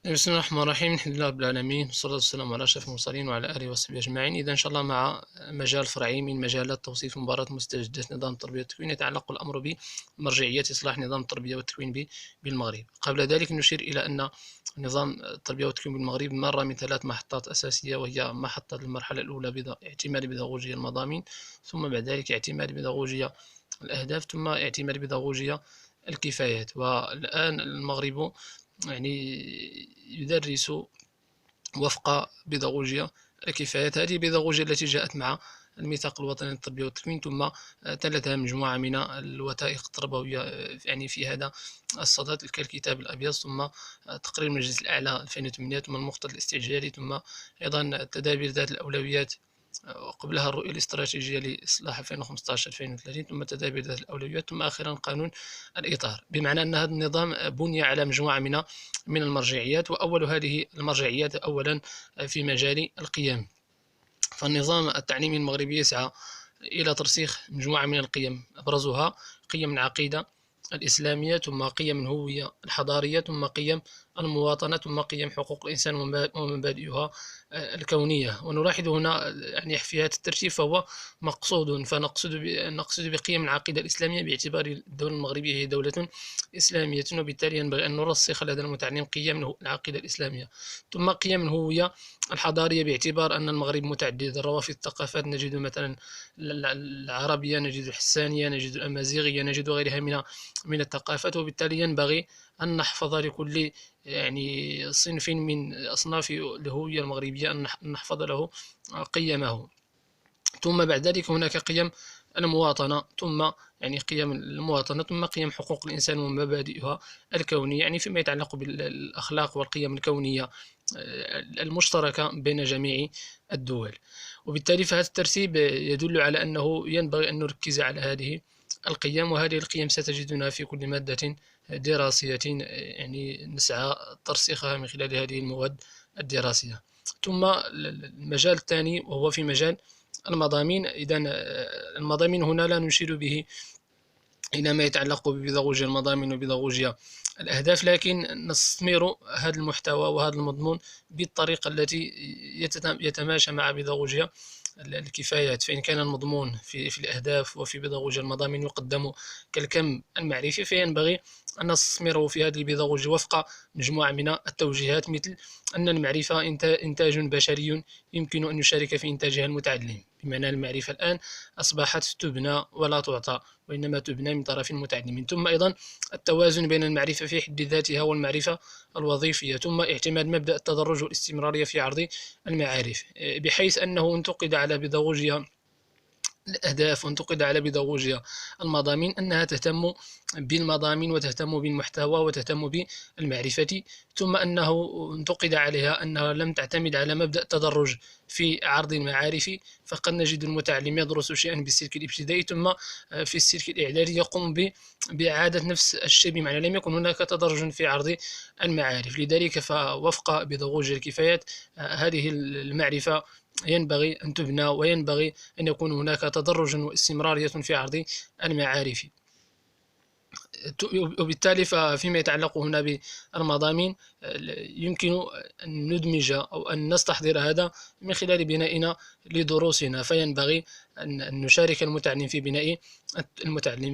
بسم الله الرحمن الرحيم. الحمد لله رب العالمين، والصلاة والسلام على أشرف المرسلين وعلى آله وصحبه أجمعين. إذا إن شاء الله مع مجال فرعي من مجالات توصيف مباراة مستجدات نظام التربية والتكوين، يتعلق الأمر بمرجعية إصلاح نظام التربية والتكوين بالمغرب. قبل ذلك نشير إلى أن نظام التربية والتكوين بالمغرب مر من 3 محطات أساسية، وهي محطة المرحلة الأولى اعتماد بيداغوجية المضامين، ثم بعد ذلك اعتماد بيداغوجية الأهداف، ثم اعتماد بيداغوجية الكفايات. والآن المغرب يدرس وفق بيداغوجيا الكفايات. هذه البيداغوجيا التي جاءت مع الميثاق الوطني للتربية والتكوين، ثم تلتها مجموعة من الوثائق التربوية في هذا الصدد، كالكتاب الأبيض، ثم تقرير المجلس الأعلى 2008، ثم المخطط الاستعجالي، ثم أيضا تدابير ذات الأولويات، وقبلها الرؤية الاستراتيجية لإصلاح 2015-2030، ثم تدابير ذات الأولويات، ثم أخيرا قانون الإطار. بمعنى أن هذا النظام بني على مجموعة من المرجعيات، وأول هذه المرجعيات أولا في مجال القيم. فالنظام التعليمي المغربي يسعى إلى ترسيخ مجموعة من القيم، أبرزها قيم العقيدة الإسلامية، ثم قيم الهوية الحضارية، ثم قيم المواطنة، ثم قيم حقوق الإنسان ومبادئها الكونية. ونلاحظ هنا في هذا الترتيب فهو مقصود، نقصد بقيم العقيدة الإسلامية باعتبار الدولة المغربية هي دولة إسلامية، وبالتالي ينبغي أن نرسخ لدى المتعلم قيم العقيدة الإسلامية. ثم قيم الهوية الحضارية باعتبار أن المغرب متعدد الروافد الثقافات، نجد مثلا العربية، نجد الحسانية، نجد الأمازيغية، نجد غيرها من الثقافات، وبالتالي ينبغي أن نحفظ لكل صنف من أصناف الهوية المغربية أن نحفظ له قيمه. ثم بعد ذلك هناك قيم المواطنة، ثم قيم المواطنة، ثم قيم حقوق الإنسان ومبادئها الكونية، فيما يتعلق بالأخلاق والقيم الكونية المشتركة بين جميع الدول. وبالتالي فهذا الترتيب يدل على أنه ينبغي أن نركز على هذه القيم، وهذه القيم ستجدونها في كل مادة دراسية نسعى ترسيخها من خلال هذه المواد الدراسية. ثم المجال الثاني وهو في مجال المضامين. إذا المضامين هنا لا نشير به إلى ما يتعلق ببيداغوجيا المضامين وبيداغوجيا الأهداف، لكن نستثمر هذا المحتوى وهذا المضمون بالطريقة التي يتماشى مع بيداغوجيا الكفايات. فإن كان المضمون في الأهداف وفي بيداغوجيا المضامين يقدم كالكم المعرفي، فينبغي أن نستثمره في هذه البيداغوجيا وفق مجموعة من التوجيهات، مثل أن المعرفة إنتاج بشري يمكن أن يشارك في إنتاجها المتعلم. بمعنى المعرفة الآن أصبحت تبنى ولا تعطى، وإنما تبنى من طرف المتعلمين. ثم أيضا التوازن بين المعرفة في حد ذاتها والمعرفة الوظيفية، ثم اعتماد مبدأ التدرج والاستمرارية في عرض المعارف، بحيث أنه انتقد على بيداغوجيا الأهداف وانتقد على بيداغوجيا المضامين أنها تهتم بالمضامين وتهتم بالمحتوى وتهتم بالمعرفة، ثم أنه انتقد عليها أنها لم تعتمد على مبدأ التدرج في عرض المعارف. فقد نجد المتعلم يدرس شيئا بالسلك الابتدائي، ثم في السلك الإعدادي يقوم بإعادة نفس الشيء، بمعنى لم يكن هناك تدرج في عرض المعارف. لذلك فوفق بيداغوجيا الكفايات هذه المعرفة ينبغي أن تبنى، وينبغي أن يكون هناك تدرج واستمرارية في عرض المعارف. وبالتالي فيما يتعلق هنا بالمضامين يمكن أن ندمج أو أن نستحضر هذا من خلال بنائنا لدروسنا. فينبغي أن نشارك المتعلم في بناء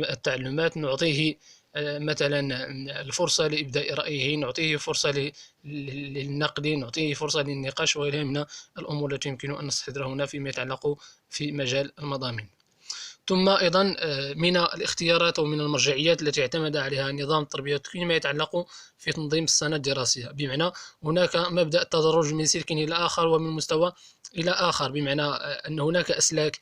التعلمات، نعطيه مثلا الفرصة لإبداء رأيه، نعطيه فرصة للنقد، نعطيه فرصة للنقاش، وغيرها من الأمور التي يمكن أن نستحضرها هنا فيما يتعلق في مجال المضامين. ثم أيضا من الاختيارات ومن المرجعيات التي اعتمد عليها نظام التربية والتكوين ما يتعلق في تنظيم السنة الدراسية، بمعنى هناك مبدأ التدرج من سلك إلى آخر ومن مستوى إلى آخر، بمعنى أن هناك أسلاك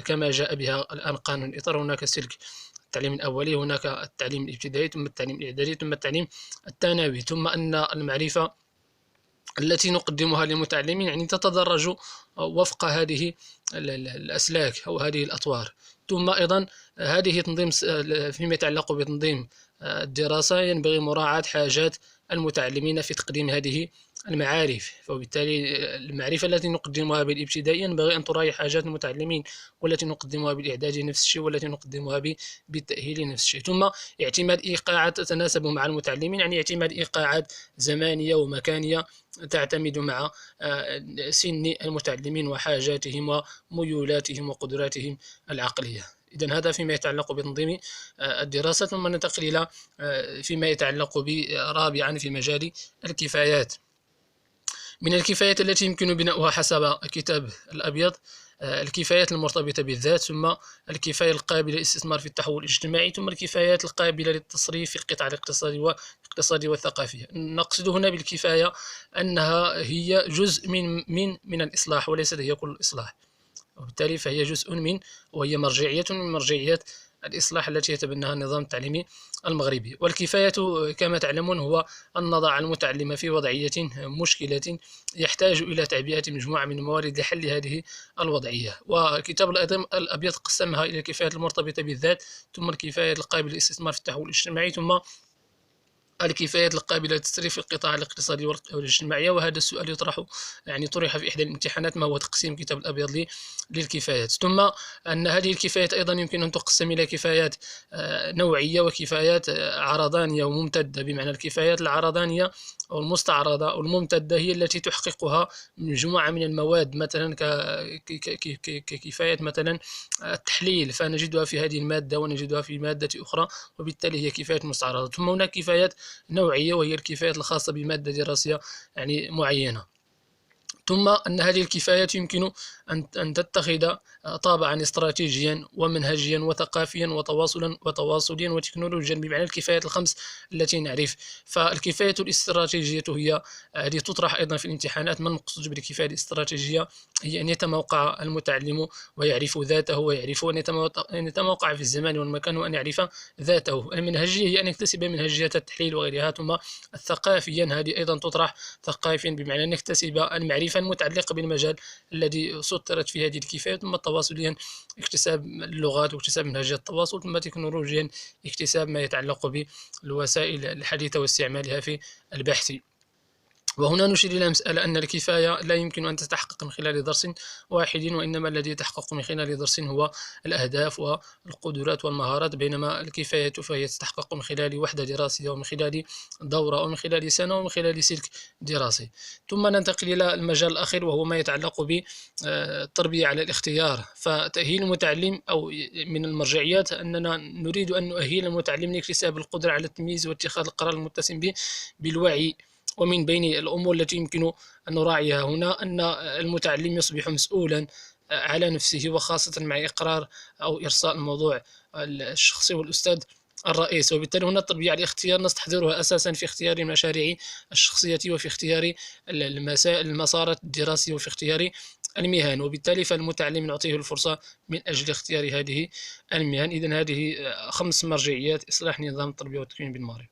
كما جاء بها الآن قانون الإطار. هناك سلك التعليم الأولي، هناك التعليم الابتدائي، ثم التعليم الإعدادي، ثم التعليم الثانوي، ثم أن المعرفة التي نقدمها للمتعلمين تتدرج وفق هذه الأسلاك أو هذه الأطوار. ثم أيضا هذه تنظيم فيما يتعلق بتنظيم الدراسة ينبغي مراعاة حاجات المتعلمين في تقديم هذه المعارف. فبالتالي المعرفة التي نقدمها بالابتدائي ينبغي أن تراعي حاجات المتعلمين، والتي نقدمها بالإعدادي نفس الشيء، والتي نقدمها بالتأهيلي نفس الشيء. ثم اعتماد إيقاعات تتناسب مع المتعلمين، يعني اعتماد إيقاعات زمانية ومكانية تعتمد مع سن المتعلمين وحاجاتهم وميولاتهم وقدراتهم العقلية. إذا هذا فيما يتعلق بتنظيم الدراسة. ثم ننتقل إلى فيما يتعلق رابعا في مجال الكفايات. من الكفايات التي يمكن بناؤها حسب كتاب الأبيض الكفايات المرتبطة بالذات، ثم الكفاية القابلة للاستثمار في التحول الاجتماعي، ثم الكفايات القابلة للتصريف في القطاع الاقتصادي والثقافي. نقصد هنا بالكفاية أنها هي جزء من الإصلاح، وليست هي كل الإصلاح، وبالتالي فهي جزء من، وهي مرجعية من مرجعيات الإصلاح التي يتبناها النظام التعليمي المغربي. والكفاية كما تعلمون هو أن نضع المتعلم في وضعية مشكلة يحتاج إلى تعبئة مجموعة من الموارد لحل هذه الوضعية. وكتاب الأبيض قسمها إلى الكفايات المرتبطة بالذات، ثم الكفايات القابلة للاستثمار في التحول الاجتماعي، ثم الكفايات القابلة للتصريف في القطاع الاقتصادي والاجتماعي. وهذا السؤال يطرح، يعني طرح في إحدى الامتحانات، ما هو تقسيم كتاب الأبيض للكفايات. ثم أن هذه الكفايات أيضا يمكن أن تقسم إلى كفايات نوعية وكفايات عرضانية وممتدة. بمعنى الكفايات العرضانية أو المستعرضة أو الممتدة هي التي تحققها مجموعة من المواد، مثلا ككفاية مثلا التحليل، فنجدها في هذه المادة ونجدها في مادة أخرى، وبالتالي هي كفاية مستعرضة. ثم هناك كفايات نوعية، وهي الكفايات الخاصة بمادة دراسية يعني معينة. ثم أن هذه الكفايات يمكن أن تتخذ طابعا استراتيجيا ومنهجيا وثقافيا وتواصليا وتكنولوجيا، بمعنى الكفايات الخمس التي نعرف. فالكفاية الاستراتيجية هي هذه تطرح أيضا في الامتحانات. ما نقصد بالكفاية الاستراتيجية؟ هي أن يتموقع المتعلم ويعرف ذاته، ويعرف أن يتموقع في الزمان والمكان، وأن يعرف ذاته. المنهجية هي أن يكتسب منهجية التحليل وغيرها. ثم الثقافيا هذه أيضا تطرح ثقافيا، بمعنى أن يكتسب المعرفة المتعلقة بالمجال الذي سطرت في هذه الكفاية. ثم تواصليا اكتساب اللغات واكتساب منهجية التواصل. ثم تكنولوجيا اكتساب ما يتعلق بالوسائل الحديثة واستعمالها في البحث. وهنا نشير إلى مسألة أن الكفاية لا يمكن أن تتحقق من خلال درس واحد، وإنما الذي يتحقق من خلال درس هو الأهداف والقدرات والمهارات، بينما الكفاية فهي تتحقق من خلال وحدة دراسية، ومن خلال دورة، ومن خلال سنة، ومن خلال سلك دراسي. ثم ننتقل إلى المجال الأخير، وهو ما يتعلق بالتربية على الاختيار. فتأهيل المتعلم، أو من المرجعيات أننا نريد أن نؤهل المتعلم لاكتساب القدرة على التمييز واتخاذ القرار المتسم بالوعي. ومن بين الأمور التي يمكن أن نراعيها هنا أن المتعلم يصبح مسؤولا على نفسه، وخاصة مع إقرار أو إرساء الموضوع الشخصي والأستاذ الرئيس. وبالتالي هنا التربية على الاختيار نستحضرها أساسا في اختيار المشاريع الشخصية، وفي اختيار المسارات الدراسية، وفي اختيار المهن. وبالتالي فالمتعلم نعطيه الفرصة من أجل اختيار هذه المهن. إذن هذه 5 مرجعيات إصلاح نظام التربية والتكوين بالمغرب.